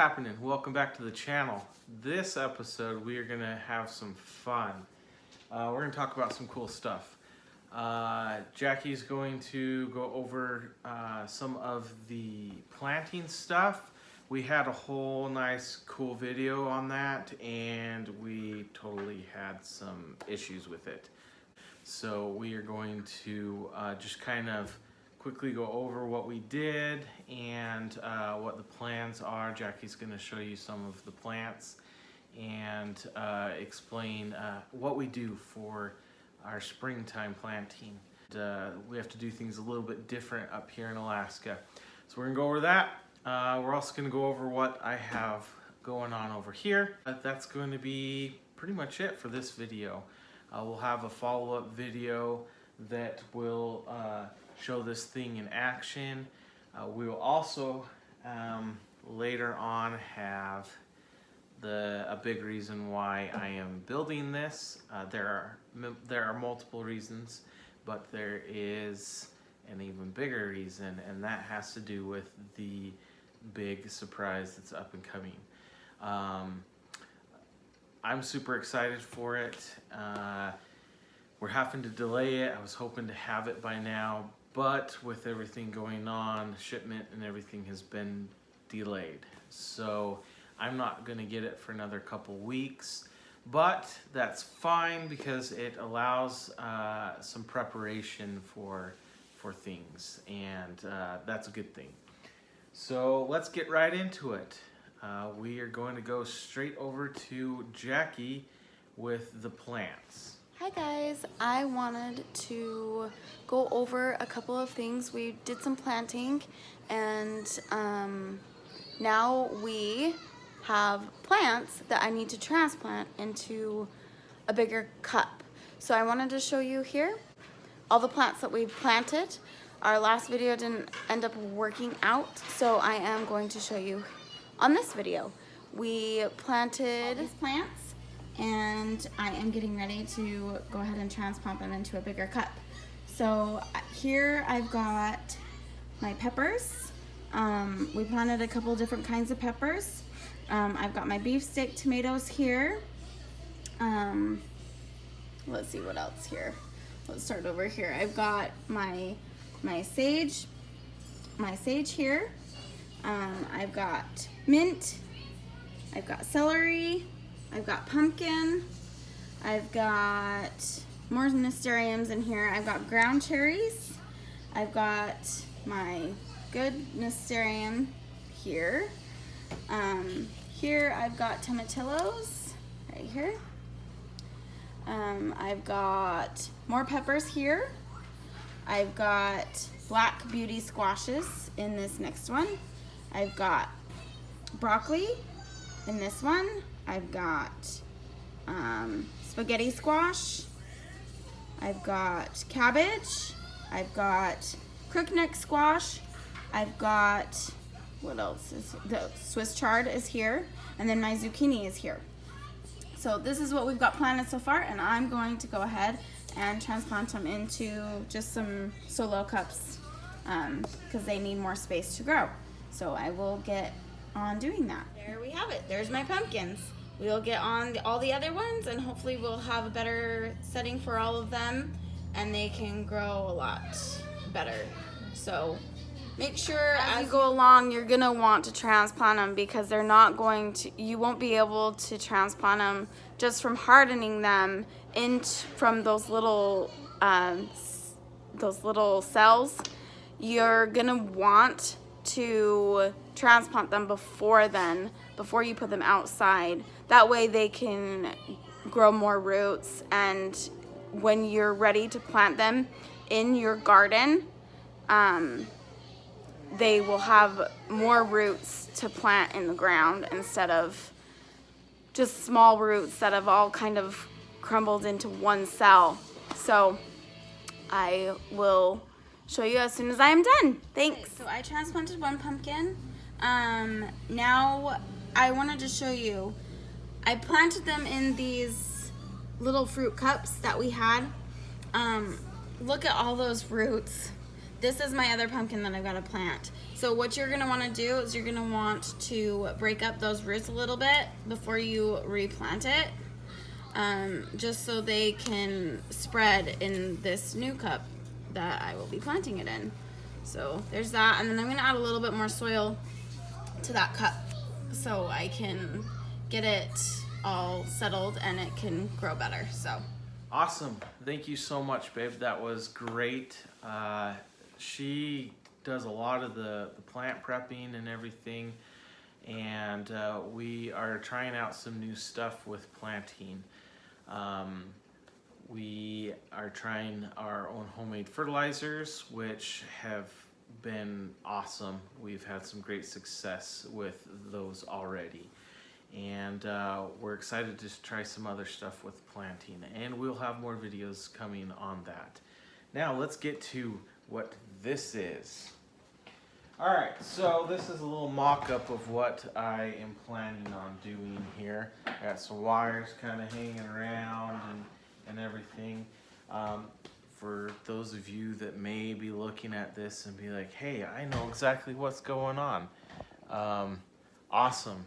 happening? Welcome back to the channel. This episode we are gonna have some fun. We're gonna talk about some cool stuff. Jackie's going to go over some of the planting stuff. We had a whole nice cool video on that and we totally had some issues with it. So we are going to just kind of quickly go over what we did and what the plans are. Jackie's going to show you some of the plants and explain what we do for our springtime planting. We have to do things a little bit different up here in Alaska. So we're going to go over that. We're also going to go over what I have going on over here. That's going to be pretty much it for this video. We'll have a follow-up video that will show this thing in action. We will also later on have a big reason why I am building this. There are multiple reasons, but there is an even bigger reason, and that has to do with the big surprise that's up and coming. I'm super excited for it. We're having to delay it. I was hoping to have it by now, but with everything going on, shipment and everything has been delayed. So I'm not gonna get it for another couple weeks, but that's fine because it allows some preparation for things, and that's a good thing. So let's get right into it. We are going to go straight over to Jackie with the plants. Hi guys, I wanted to go over a couple of things. We did some planting and now we have plants that I need to transplant into a bigger cup. So I wanted to show you here all the plants that we planted. Our last video didn't end up working out, so I am going to show you on this video. We planted all these plants and I am getting ready to go ahead and transplant them into a bigger cup. So here I've got my peppers. We planted a couple different kinds of peppers. I've got my beefsteak tomatoes here. Let's see what else here. Let's start over here. I've got my sage here. I've got mint. I've got celery. I've got pumpkin. I've got more nasturtiums in here. I've got ground cherries. I've got my good nasturtium here. Here I've got tomatillos right here. I've got more peppers here. I've got black beauty squashes in this next one. I've got broccoli in this one. I've got spaghetti squash. I've got cabbage. I've got crookneck squash. I've got, what else is, the Swiss chard is here, and then my zucchini is here. So this is what we've got planted so far, and I'm going to go ahead and transplant them into just some solo cups because they need more space to grow. So I will get on doing that. There we have it. There's my pumpkins. We'll get on all the other ones and hopefully we'll have a better setting for all of them and they can grow a lot better. So make sure as you go along you're gonna want to transplant them because they're not going to, you won't be able to transplant them just from hardening them from those little cells. You're gonna want to transplant them before you put them outside. That way they can grow more roots, and when you're ready to plant them in your garden, they will have more roots to plant in the ground instead of just small roots that have all kind of crumbled into one cell. So I will show you as soon as I am done. Thanks. Okay, so I transplanted one pumpkin. Now I wanted to show you, I planted them in these little fruit cups that we had. Look at all those roots. this is my other pumpkin that I've got to plant. So what you're gonna want to do is you're gonna want to break up those roots a little bit before you replant it, just so they can spread in this new cup that I will be planting it in. So there's that, and then I'm gonna add a little bit more soil to that cup so I can get it all settled and it can grow better. So Awesome. Thank you so much, babe. That was great. She does a lot of the plant prepping and everything, and we are trying out some new stuff with planting. We are trying our own homemade fertilizers, which have been awesome. We've had some great success with those already. And we're excited to try some other stuff with planting, and we'll have more videos coming on that. Now let's get to what this is. Alright, so this is a little mock-up of what I am planning on doing here. I got some wires kind of hanging around and everything. For those of you that may be looking at this and be like, hey, I know exactly what's going on. Awesome.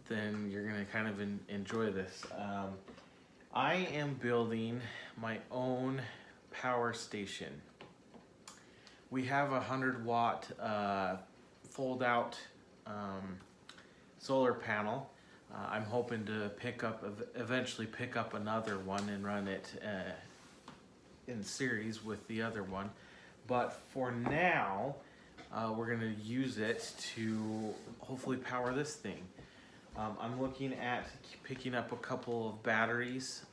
Then you're gonna kind of enjoy this. I am building my own power station. We have a 100-watt fold out solar panel. I'm hoping to eventually pick up another one and run it in series with the other one. But for now, we're gonna use it to hopefully power this thing. I'm looking at picking up a couple of batteries.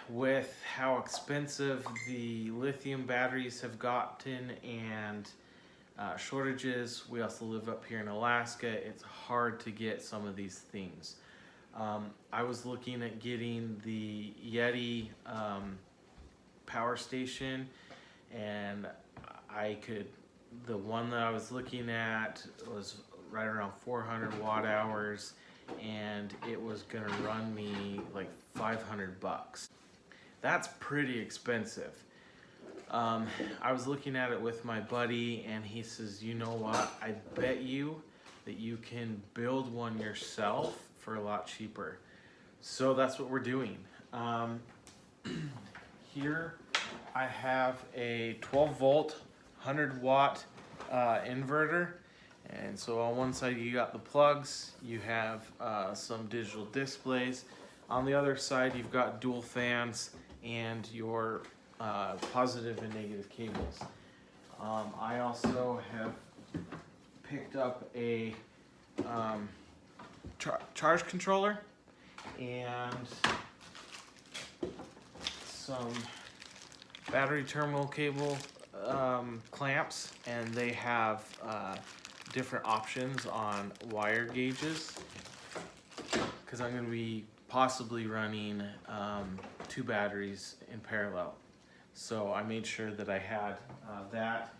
With how expensive the lithium batteries have gotten and shortages, we also live up here in Alaska, it's hard to get some of these things. I was looking at getting the Yeti power station, and the one that I was looking at was right around 400 watt hours, and it was gonna run me like 500 bucks. That's pretty expensive. I was looking at it with my buddy, and he says, you know what, I bet you that you can build one yourself for a lot cheaper. So that's what we're doing. Here I have a 12 volt 100 watt inverter, and so on one side you got the plugs, you have some digital displays. On the other side you've got dual fans and your positive and negative cables. I also have picked up a charge controller and some battery terminal cable clamps, and they have different options on wire gauges, because I'm going to be possibly running 2 batteries in parallel. So I made sure that I had that.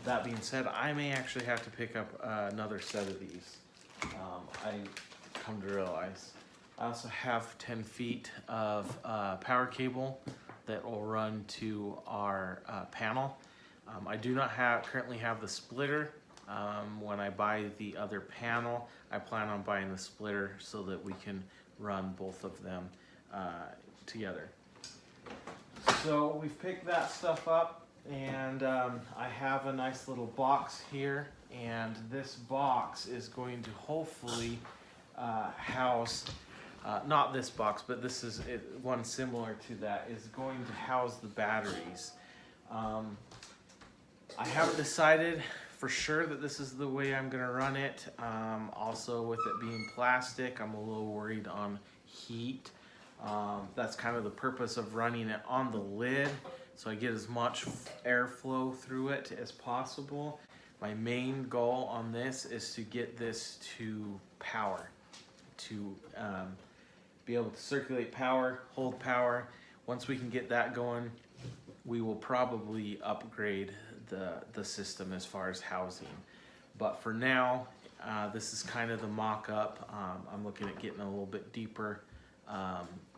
That being said, I may actually have to pick up another set of these. I come to realize. I also have 10 feet of power cable that will run to our panel. I do not currently have the splitter. When I buy the other panel, I plan on buying the splitter so that we can run both of them together. So we've picked that stuff up, and I have a nice little box here, and this box is going to hopefully house, not this box, but this is one similar to that, is going to house the batteries. I haven't decided for sure that this is the way I'm going to run it. Also, with it being plastic, I'm a little worried on heat. That's kind of the purpose of running it on the lid, so I get as much airflow through it as possible. My main goal on this is to get this to power, to be able to circulate power, hold power. Once we can get that going, we will probably upgrade the system as far as housing. But for now, this is kind of the mock-up. I'm looking at getting a little bit deeper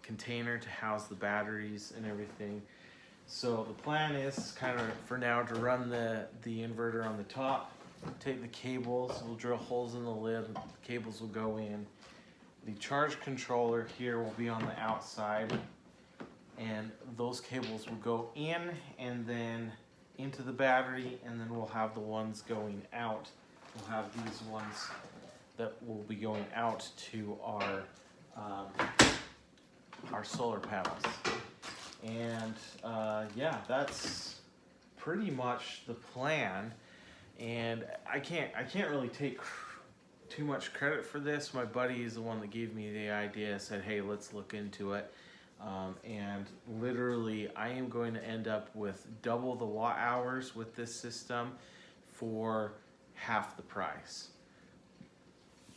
container to house the batteries and everything. So the plan is kind of for now to run the inverter on the top, take the cables, we'll drill holes in the lid, the cables will go in. The charge controller here will be on the outside, and those cables will go in and then into the battery, and then we'll have the ones going out. We'll have these ones that will be going out to our solar panels. And yeah, that's pretty much the plan. And I can't really take too much credit for this. My buddy is the one that gave me the idea, said, hey, let's look into it. And literally I am going to end up with double the watt hours with this system for half the price.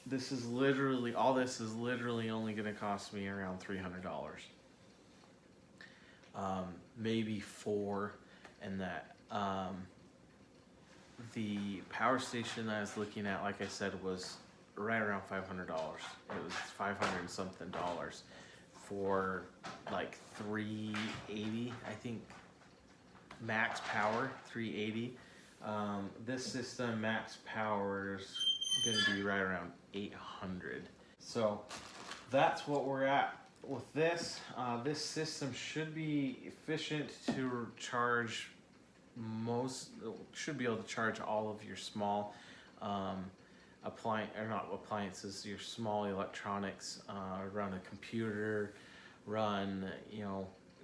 This is literally, all this is literally only going to cost me around $300. Maybe $400, and that the power station that I was looking at, like I said, was right around $500. It was 500 and something dollars for like 380, I think, max power, 380. This system max power is going to be right around 800. So that's what we're at with this. This system should be efficient to charge should be able to charge all of your small appliances, your small electronics, run a computer, run,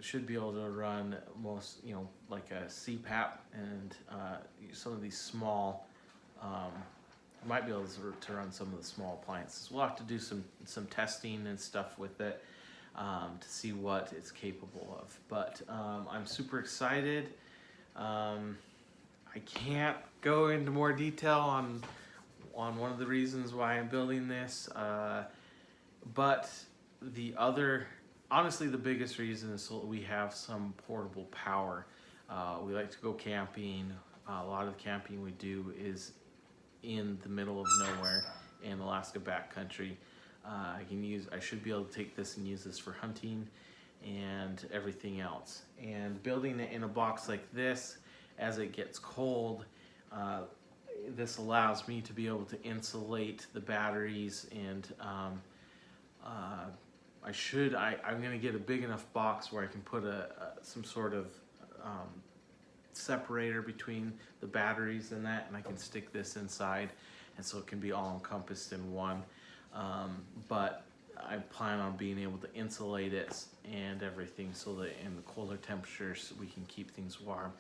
should be able to run most, like a CPAP, and some of these small, might be able to run some of the small appliances. We'll have to do some testing and stuff with it to see what it's capable of. But I'm super excited. I can't go into more detail on one of the reasons why I'm building this, but honestly, the biggest reason is so that we have some portable power. We like to go camping. A lot of the camping we do is in the middle of nowhere in Alaska backcountry. I should be able to take this and use this for hunting and everything else. And building it in a box like this, as it gets cold, this allows me to be able to insulate the batteries, and I'm going to get a big enough box where I can put some sort of separator between the batteries and that, and I can stick this inside, and so it can be all encompassed in one. But I plan on being able to insulate it and everything, so that in the colder temperatures we can keep things warm.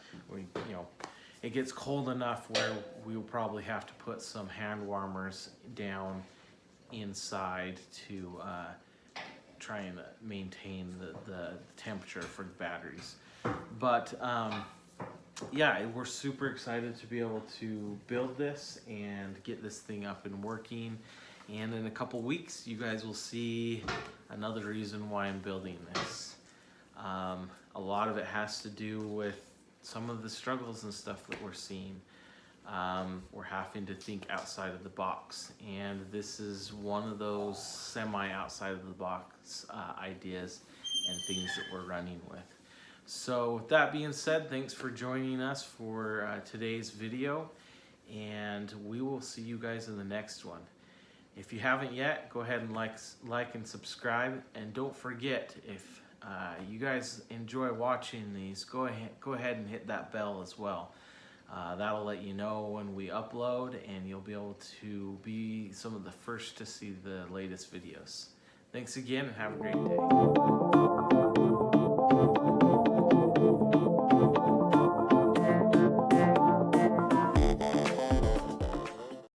It gets cold enough where we will probably have to put some hand warmers down inside to try and maintain the temperature for the batteries. But yeah, we're super excited to be able to build this and get this thing up and working. And in a couple weeks, you guys will see another reason why I'm building this. A lot of it has to do with some of the struggles and stuff that we're seeing. We're having to think outside of the box, and this is one of those semi-outside of the box ideas and things that we're running with. So with that being said, thanks for joining us for today's video, and we will see you guys in the next one. If you haven't yet, go ahead and like and subscribe, and don't forget, if you guys enjoy watching these, go ahead and hit that bell as well. That'll let you know when we upload, and you'll be able to be some of the first to see the latest videos. Thanks again, and have a great day.